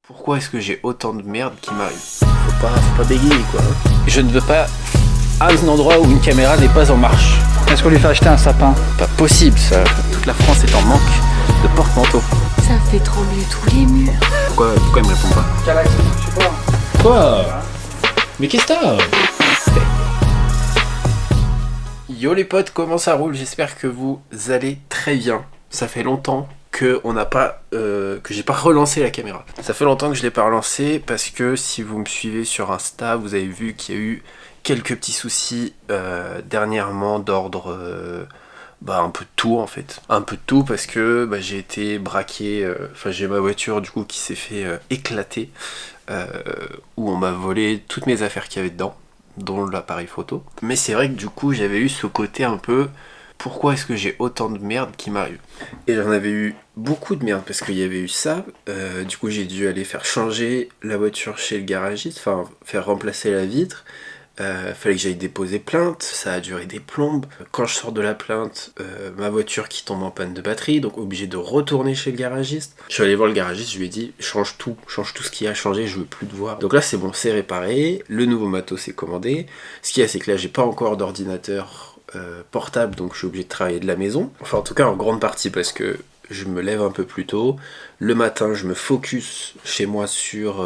Pourquoi est-ce que j'ai autant de merde qui m'arrive? Faut pas bégayer quoi. Je ne veux pas à un endroit où une caméra n'est pas en marche. Est-ce qu'on lui fait acheter un sapin? Pas possible ça. Toute la France est en manque de porte-manteaux. Ça fait trembler tous les murs. Pourquoi il me répond pas? Calax, je sais pas. Quoi? Mais qu'est-ce que t'as? Yo les potes, comment ça roule? J'espère que vous allez très bien. Ça fait longtemps que j'ai pas relancé la caméra. Ça fait longtemps que je l'ai pas relancé parce que si vous me suivez sur Insta, vous avez vu qu'il y a eu quelques petits soucis dernièrement d'ordre un peu de tout en fait. Un peu de tout parce que j'ai été braqué, j'ai ma voiture du coup qui s'est fait éclater, où on m'a volé toutes mes affaires qu'il y avait dedans, dont l'appareil photo. Mais c'est vrai que du coup j'avais eu ce côté un peu, pourquoi est-ce que j'ai autant de merde qui m'arrive? Et j'en avais eu beaucoup de merde parce qu'il y avait eu ça, du coup j'ai dû aller faire changer la voiture chez le garagiste, faire remplacer la vitre. Fallait que j'aille déposer plainte, ça a duré des plombes. Quand je sors de la plainte, ma voiture qui tombe en panne de batterie, donc obligé de retourner chez le garagiste. Je suis allé voir le garagiste, je lui ai dit change tout ce qui a changé, je veux plus te voir. Donc là c'est bon, c'est réparé, le nouveau matos est commandé. Ce qu'il y a, c'est que là j'ai pas encore d'ordinateur portable, donc je suis obligé de travailler de la maison. Enfin en tout cas en grande partie parce que je me lève un peu plus tôt. Le matin je me focus chez moi sur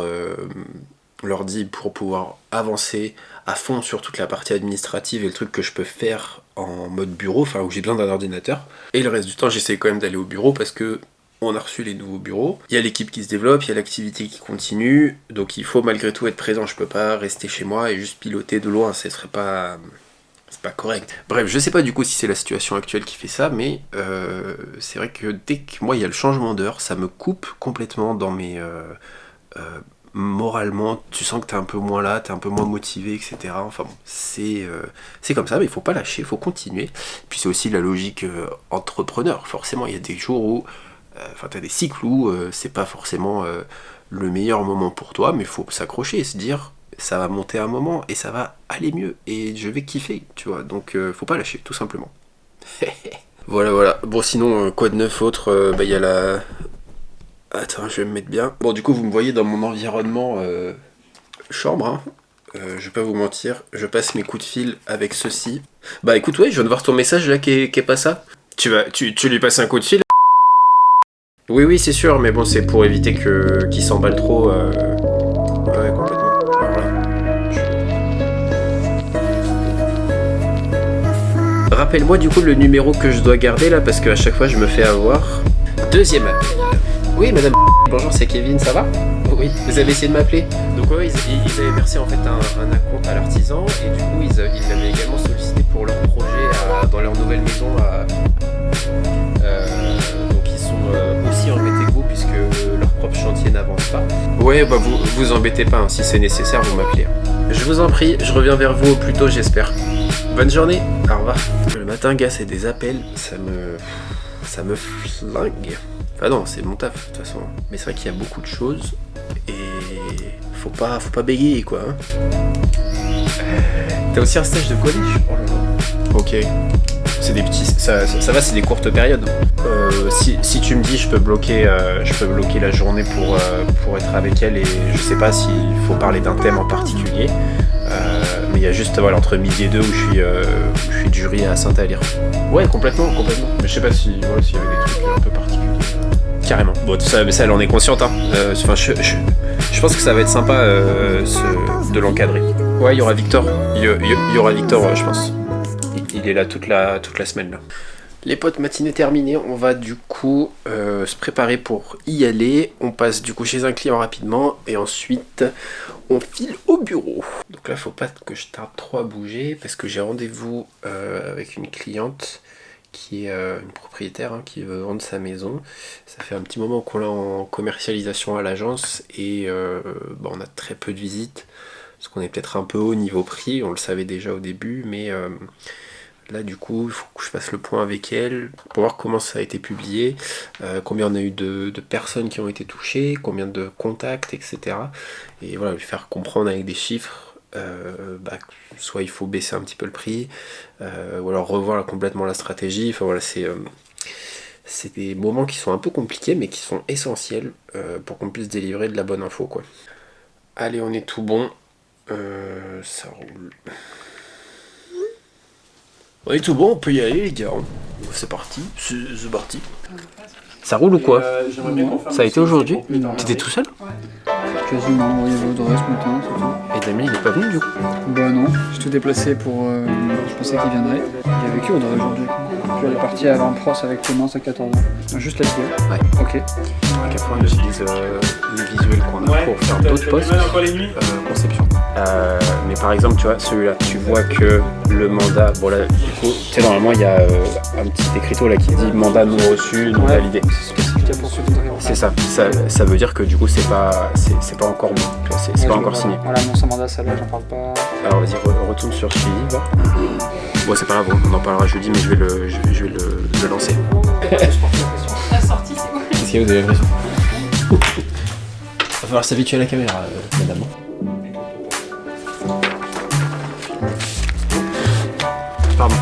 l'ordi pour pouvoir avancer à fond sur toute la partie administrative et le truc que je peux faire en mode bureau, où j'ai besoin d'un ordinateur. Et le reste du temps j'essaie quand même d'aller au bureau parce que on a reçu les nouveaux bureaux, il y a l'équipe qui se développe, il y a l'activité qui continue, donc il faut malgré tout être présent. Je peux pas rester chez moi et juste piloter de loin, ce serait pas... c'est pas correct. Bref, je sais pas du coup si c'est la situation actuelle qui fait ça, mais c'est vrai que dès que moi il y a le changement d'heure, ça me coupe complètement dans mes... moralement, tu sens que t'es un peu moins là, t'es un peu moins motivé, etc. Enfin bon, c'est comme ça, mais il faut pas lâcher, il faut continuer. Puis c'est aussi la logique entrepreneur. Forcément, il y a des jours où... t'as des cycles où c'est pas forcément le meilleur moment pour toi, mais il faut s'accrocher et se dire... ça va monter un moment et ça va aller mieux et je vais kiffer, tu vois, donc faut pas lâcher tout simplement. Voilà. Bon sinon quoi de neuf autre, y a la... Attends, je vais me mettre bien. Bon du coup vous me voyez dans mon environnement chambre, hein. Je vais pas vous mentir, je passe mes coups de fil avec ceci. Bah écoute, ouais, je viens de voir ton message là qui est pas ça. Tu lui passes un coup de fil? Oui c'est sûr, mais bon c'est pour éviter qu'il s'emballe trop. Ouais, complètement. Rappelle-moi du coup le numéro que je dois garder là parce qu'à chaque fois je me fais avoir. Deuxième appel. Oui madame, bonjour, c'est Kevin, ça va? Oui, vous avez essayé de m'appeler? Donc ouais, ils avaient versé en fait un acompte à l'artisan et du coup ils avaient également sollicité pour leur projet dans leur nouvelle maison. Donc ils sont aussi embêtés que vous puisque leur propre chantier n'avance pas. Ouais, vous embêtez pas, hein, si c'est nécessaire vous m'appelez. Je vous en prie, je reviens vers vous au plus tôt j'espère. Bonne journée, au revoir. Le matin, gars, c'est des appels, ça me flingue. Enfin non, c'est mon taf, de toute façon. Mais c'est vrai qu'il y a beaucoup de choses, et faut pas bégayer, quoi. Hein. T'as aussi un stage de collège? Oh là là. Ok. C'est des petits... Ça va, c'est des courtes périodes. Si tu me dis, je peux bloquer la journée pour être avec elle, et je sais pas s'il faut parler d'un thème en particulier. Mais il y a juste entre midi et deux où je suis de jury à Saint-Alyre. Ouais, complètement. Mais je sais pas s'il y avait des trucs un peu particuliers. Carrément. Bon, tout ça, mais ça, elle en est consciente. Hein. Je pense que ça va être sympa de l'encadrer. Ouais, il y aura Victor. Il y aura Victor, je pense. Il est là toute la semaine là. Les potes, matinée terminée, on va du coup se préparer pour y aller. On passe du coup chez un client rapidement et ensuite on file au bureau. Donc là, faut pas que je tarde trop à bouger parce que j'ai rendez-vous avec une cliente qui est une propriétaire qui veut vendre sa maison. Ça fait un petit moment qu'on l'a en commercialisation à l'agence et on a très peu de visites parce qu'on est peut-être un peu haut niveau prix, on le savait déjà au début, mais... là du coup il faut que je fasse le point avec elle pour voir comment ça a été publié, combien on a eu de personnes qui ont été touchées, combien de contacts, etc. Et voilà, lui faire comprendre avec des chiffres, soit il faut baisser un petit peu le prix, ou alors revoir complètement la stratégie. Enfin voilà, C'est des moments qui sont un peu compliqués, mais qui sont essentiels pour qu'on puisse délivrer de la bonne info, quoi. Allez, on est tout bon. Ça roule. On est tout bon, on peut y aller, les gars. C'est parti. C'est parti. Ça roule ou quoi? Ça a été aujourd'hui? T'étais tout seul? Quasiment, il y avait Audrey ce matin, c'est tout. Et Damien, il est pas venu du coup? Bah non, j'ai tout déplacé pour... je pensais qu'il viendrait. Il y avait que Audrey aujourd'hui. Puis elle est partie à l'Ampros avec Clémence à 14 ans. Juste la fille. Ouais. Ok. Donc après, on utilise les visuels qu'on a pour faire d'autres postes. Conception. Mais par exemple, tu vois, celui-là, tu vois que le mandat... Bon là, du coup, tu sais, normalement, il y a un petit écriteau là qui dit mandat non reçu, non validé. C'est ce qu'il y a pour ceux qui C'est ça. Ça veut dire que du coup, c'est pas encore bon. C'est pas encore signé. Voilà, mon mandat, celle-là, j'en parle pas. Alors vas-y, retourne sur suivi, va. Bon, c'est pas grave, on en parlera jeudi, mais je vais le lancer. La sortie, c'est où? Qu'est-ce qu'il y a, vous avez l'impression? Va falloir s'habituer à la caméra, madame. Pardon.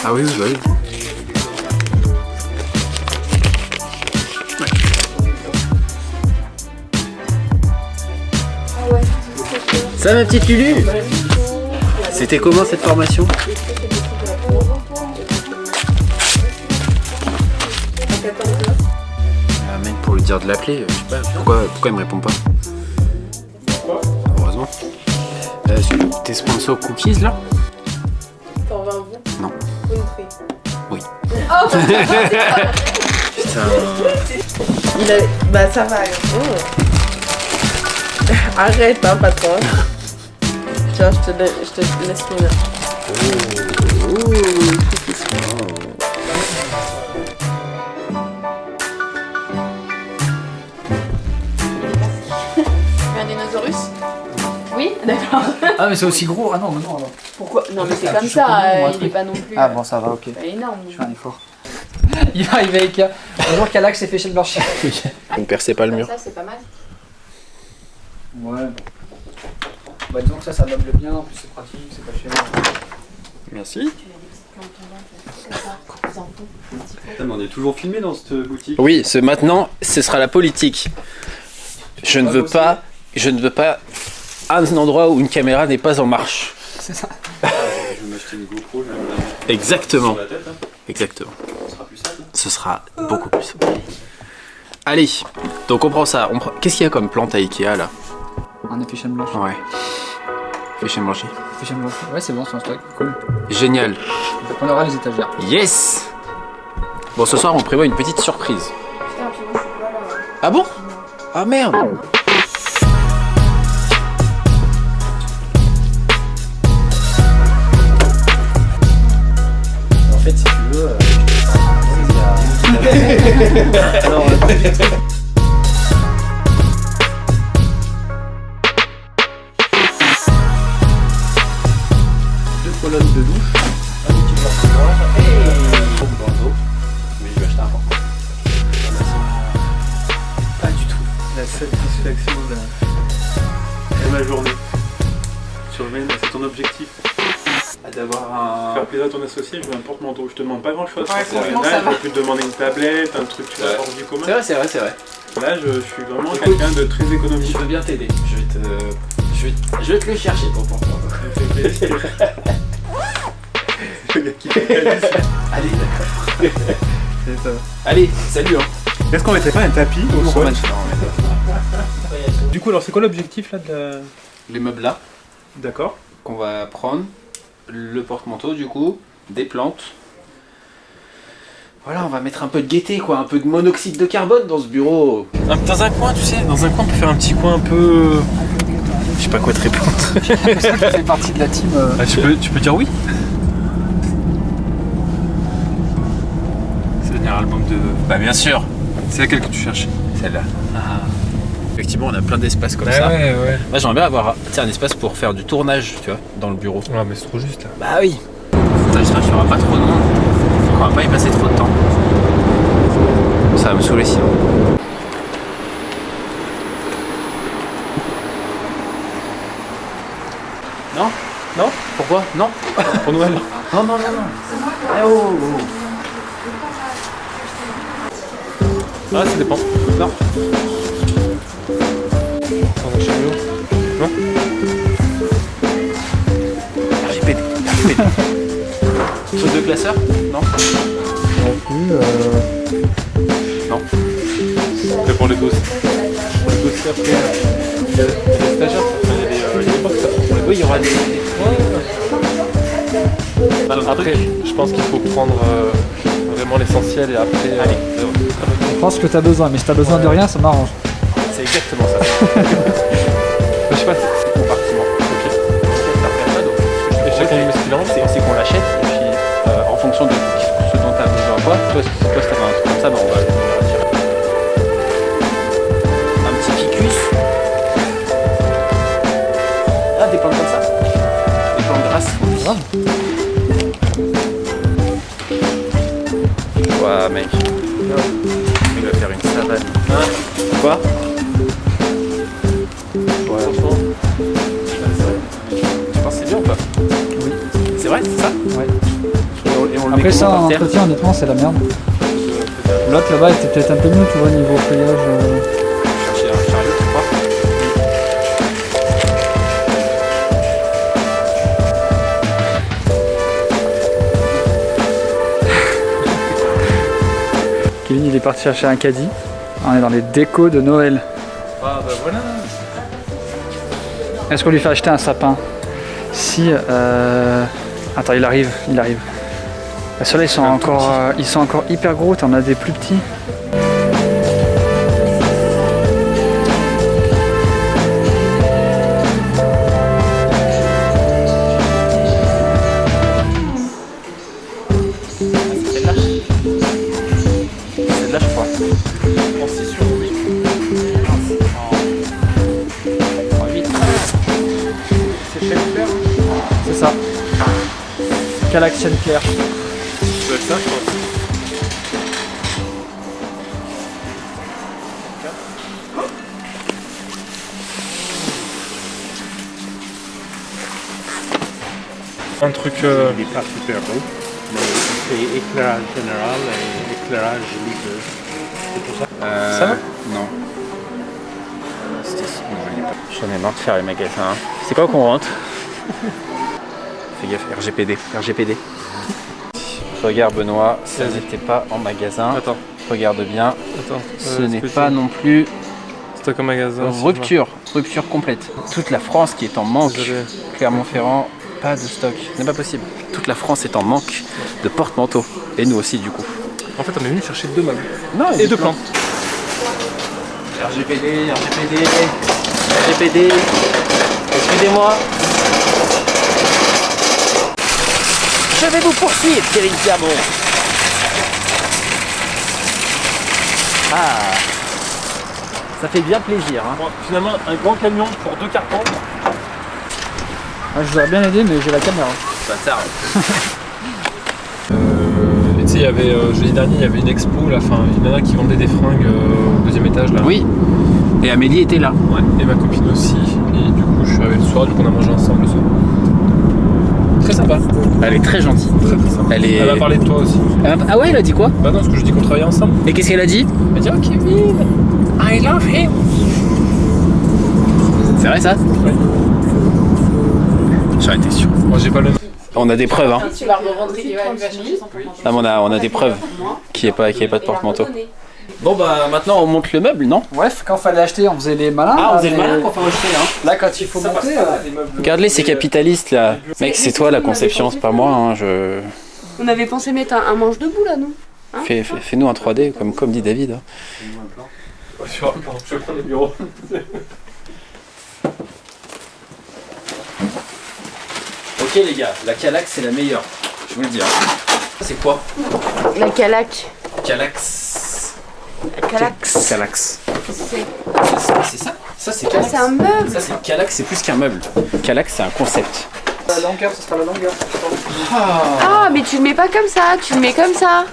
Ah oui, oui. Ça, ma petite Lulu? C'était comment cette formation? Même pour lui dire de l'appeler, je sais pas, pourquoi il me répond pas? Heureusement. T'es sponsor cookies là? T'en veux un bout? Non. Country. Oui. Oh Putain. Bah ça va. Arrête hein patron. Tiens, je te laisse finir. Un dinosaurus? Oui, d'accord. Ah mais c'est aussi gros. Ah non, mais non alors. Pourquoi? Non, mais c'est Un comme petit ça, champignon ou un il est truc. pas non plus Ah bon, ça va, ok. pas énorme. Je fais un effort. Il va arriver avec un jour qu'Alax s'est fait chez le marché. Ne percez pas le Comme mur. ça, c'est pas mal. Ouais. Bah disons que ça meuble bien, en plus c'est pratique, c'est pas cher. Merci. On est toujours filmé dans cette boutique. Oui, maintenant, ce sera la politique. Je ne veux pas un endroit où une caméra n'est pas en marche. C'est ça. Je vais m'acheter une GoPro, je vais me la mettre Exactement. sur la tête. Hein. Exactement. Ce sera plus simple. Ce sera beaucoup plus simple. Allez, donc on prend ça. Qu'est-ce qu'il y a comme plante à Ikea là? Un efficient blanche. Ouais. Fais blanchi. Efficient blanche. Ouais, c'est bon, c'est en stock. Cool. Génial. Donc on aura les étagères. Yes. Bon, ce soir on prévoit une petite surprise. Putain, puis moi, je suis pas là. Ah bon? Ah merde. En fait, si tu veux, deux colonnes de douche, un petit porte-noir et une pompe dans le dos. Mais je vais acheter un porte. Pas du tout. La satisfaction de ma journée. C'est ton objectif. D'avoir Faire plaisir à ton associé, je veux un porte-manteau. Je te demande pas grand-chose. Ouais, franchement, Là, ça je va. vais plus te demander une tablette, un truc tu vas hors du commun. C'est vrai. Là, je suis vraiment quelqu'un de très économique. Je veux bien t'aider. Je vais te le chercher ton porte-manteau. Ça me fait plaisir. Le gars qui fait Allez, d'accord. Allez, salut hein. Est-ce qu'on mettrait pas un tapis au On sol? remet ça. Du coup, alors c'est quoi l'objectif là de la... Les meubles là D'accord. qu'on va prendre, le porte-manteau du coup, des plantes. Voilà, on va mettre un peu de gaieté quoi, un peu de monoxyde de carbone dans ce bureau. Dans un coin, tu sais, on peut faire un petit coin un peu... Je sais pas quoi te répondre. Ça fait partie de la team. Ah, tu peux dire oui. C'est le dernier album de... Bah bien sûr, C'est laquelle que tu cherchais? celle-là. Effectivement, on a plein d'espaces comme ça. ouais. Moi j'aimerais bien avoir un espace pour faire du tournage, tu vois, dans le bureau. Ouais, mais c'est trop juste là. Bah oui. J'espère qu'il n'y aura pas trop de monde, qu'on va pas y passer trop de temps. Ça va me saouler sinon. Non? Non? Pourquoi? Non? Pour Noël. Non. Eh oh. Ah, ça dépend. Non. On a chariot. Non. RGPD. Truc de classeur? Non. Non. Après pour les dossiers. Pour les dossiers après, il y a des stagiaires, enfin, il y a des box après. Oui, il y aura des... Après, je pense qu'il faut prendre vraiment l'essentiel et après... Je pense que t'as besoin, mais si t'as besoin de rien, ça m'arrange. C'est exactement ça. je sais pas, C'est compartiment. ok. Ça fait pas d'autre. Et chacun met ce qu'il a envie. C'est qu'on l'achète et puis en fonction de ce dont tu as besoin toi, si t'as un truc comme ça, ben on va le retirer. Un petit ficus. Ah, des plantes comme ça. Des plantes grasses. Ouais, mec. Il va faire une savane. Quoi? Ouais. Tu penses que c'est bien ou pas? Oui. C'est vrai, c'est ça? Ouais. Et on le Après met ça, comment en par terre? entretien, honnêtement, c'est la merde. L'autre là-bas était peut-être un peu mieux, tu vois, niveau feuillage. Chercher un chariot, tu crois? Kevin, il est parti chercher un caddie. On est dans les décos de Noël. Ah bah voilà. Est-ce qu'on lui fait acheter un sapin? Si. Attends, il arrive. Ceux-là, ils sont encore hyper gros. T'en as des plus petits. Celle-là, je crois. En 6 sur 8. En 8. C'est cher faire. C'est ça. Calax Claire. Ça doit être ça, je pense. Un truc... Il n'est pas super beau, mais c'est éclairage général et éclairage libre. C'est pour ça. Ça va? Non. J'en ai marre de faire les magasins. Hein. C'est quoi qu'on rentre? Fais gaffe, RGPD. Regarde Benoît, ça Vas-y. n'était pas en magasin. Attends, Regarde bien, attends. ce n'est pas non plus Stock en magasin. rupture complète. Toute la France qui est en manque. Désolé. Clermont-Ferrand, pas de stock. Ce n'est pas possible. Toute la France est en manque de porte-manteaux. Et nous aussi du coup. En fait, on est venu chercher 2 meubles. Non, Et 2 plantes. RGPD. Excusez-moi. Je vais vous poursuivre, Kevin Clermont. Ah, ça fait bien plaisir. Hein. Bon, finalement, un grand camion pour 2 cartons. Ah, je vous aurais bien aidé, mais j'ai la caméra. Bâtard. Et tu sais, il y avait, jeudi dernier, il y avait une expo, là, enfin, une nana qui vendait des fringues au 2e étage, là. Oui. Et Amélie était là. Ouais, et ma copine aussi. Et du coup, je suis arrivé le soir, du coup, on a mangé ensemble le soir. Très sympa. Elle est très gentille. Très sympa. Elle a parlé de toi aussi. Ah ouais, elle a dit quoi? Bah non, parce que je dis qu'on travaillait ensemble. Et qu'est-ce qu'elle a dit? Elle dit, oh Kevin, I love him. C'est vrai ça? Ouais. J'en étais sûr. Moi, j'ai pas le nom. On a des preuves, hein. Tu vas rentrer, il va chercher son porte-manteau. Ah, mais on a des preuves qu'il n'y ait pas de porte-manteau. Bon bah maintenant on monte le meuble, non? Bref, quand fallait acheter, on faisait les malins. Ah, on là, faisait le mais malin pour faire acheter là. Là, quand il faut monter. Regarde-les ces capitalistes là. Mec, c'est toi la conception, c'est pas moi. Hein. On avait pensé mettre un manche debout là, non? Fais-nous un 3D comme dit David. Hein. Je vais prendre les bureaux. Ok les gars, la Calax c'est la meilleure. Je vous le dis. Hein. C'est quoi? La Calac. Calax. Calax. Calax. C'est C'est ça? Ça c'est Calax. c'est un meuble. Ça c'est Calax, c'est plus qu'un meuble. Calax c'est un concept. La longueur, ce sera la longueur. Ah, mais tu le mets pas comme ça, tu le mets comme ça.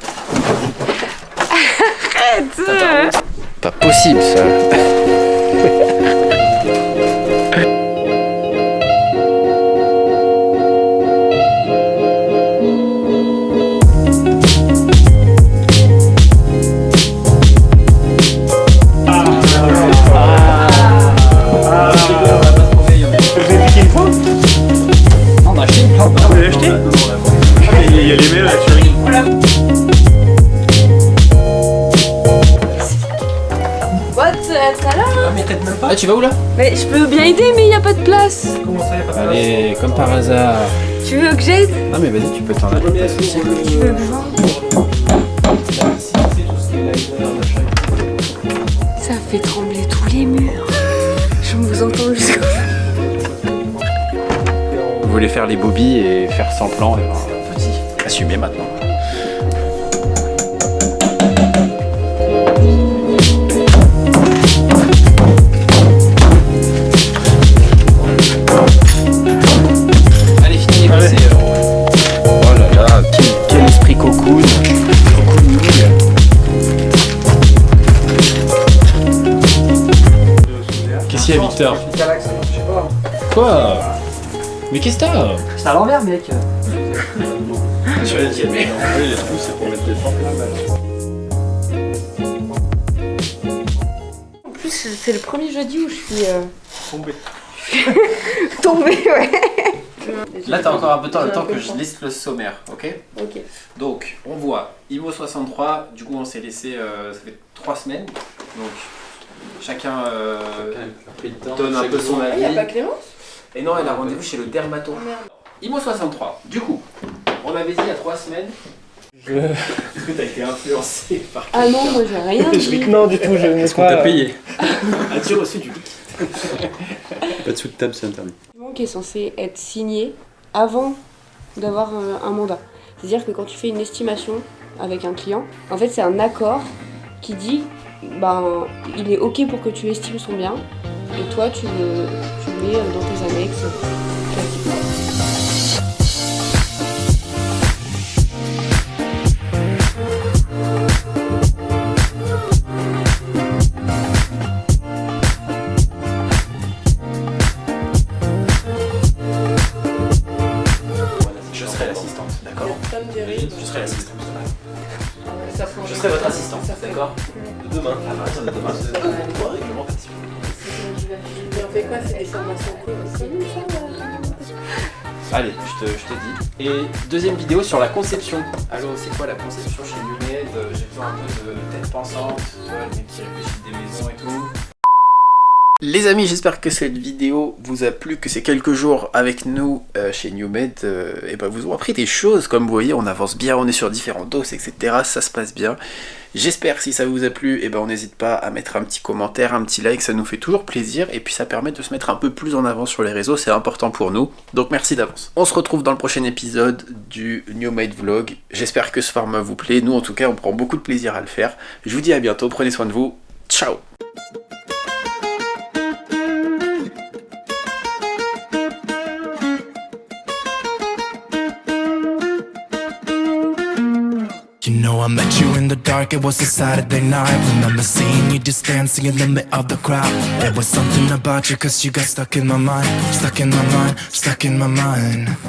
Arrête. Pas possible ça. être là. Ah, mais t'aides même pas. Ah, tu vas où là? Mais je peux bien aider, mais il n'y a pas de place. Comment ça, y a pas de place? Allez, comme par hasard. Tu veux que j'aide? Non mais vas-y, tu peux t'en aller. Tu veux que je Ça fait trembler tous les murs. Je vous entends jusqu'au... Vous voulez faire les bobies et faire semblant, et ben, assumez maintenant. Allez, finis les PC. Oh là là, quel esprit cocoon. Qu'est-ce qu'il y a, Victor? Galaxie, je sais pas. Quoi? Mais qu'est-ce que t'as? C'est à l'envers, mec. Je vais dire, mais. Oui, les trous, c'est pour mettre des formes. En plus, c'est le premier jeudi où je suis Tombé. tombée, ouais. Là, t'as encore un peu de temps, le temps que je liste le sommaire, ok? Ok. Donc, on voit IMO 63, du coup, on s'est laissé. Ça fait 3 semaines. Donc, chacun donne un peu son Ah, y'a avis. pas Clémence? Et non, elle a rendez-vous chez le dermato. IMO 63, du coup, on avait dit il y a 3 semaines. Est-ce que t'as été influencé par Ah non, moi j'ai rien dit. Non, du tout, je n'ai Est-ce qu'on t'a payé? As-tu reçu du liquide? Pas de sous de table, c'est interdit. Qui est censé être signé avant d'avoir un mandat. C'est-à-dire que quand tu fais une estimation avec un client, en fait c'est un accord qui dit ben il est ok pour que tu estimes son bien et toi tu le mets dans tes annexes classiques. Je serai l'assistante, d'accord? Ça me dirait. Je serai l'assistante. Ça prend- Je serai votre assistante, d'accord? De demain. À partir de demain. Mais on fait quoi? C'est des formations communes, ça? Allez, je te dis. Et deuxième vidéo sur la conception. Alors, c'est quoi la conception chez Numed? J'ai besoin un peu de tête pensante, tu vois, les mecs qui réfléchissent des maisons et tout. Les amis, j'espère que cette vidéo vous a plu, que ces quelques jours avec nous chez Numed et ben vous ont appris des choses. Comme vous voyez, on avance bien, on est sur différents doses, etc. Ça se passe bien. J'espère que si ça vous a plu, et ben on n'hésite pas à mettre un petit commentaire, un petit like, ça nous fait toujours plaisir. Et puis ça permet de se mettre un peu plus en avant sur les réseaux, c'est important pour nous. Donc merci d'avance. On se retrouve dans le prochain épisode du Numed Vlog. J'espère que ce format vous plaît. Nous en tout cas, on prend beaucoup de plaisir à le faire. Je vous dis à bientôt, prenez soin de vous. Ciao! You know I met you in the dark, it was a Saturday night. Remember seeing you just dancing in the middle of the crowd. There was something about you, cause you got stuck in my mind. Stuck in my mind, stuck in my mind.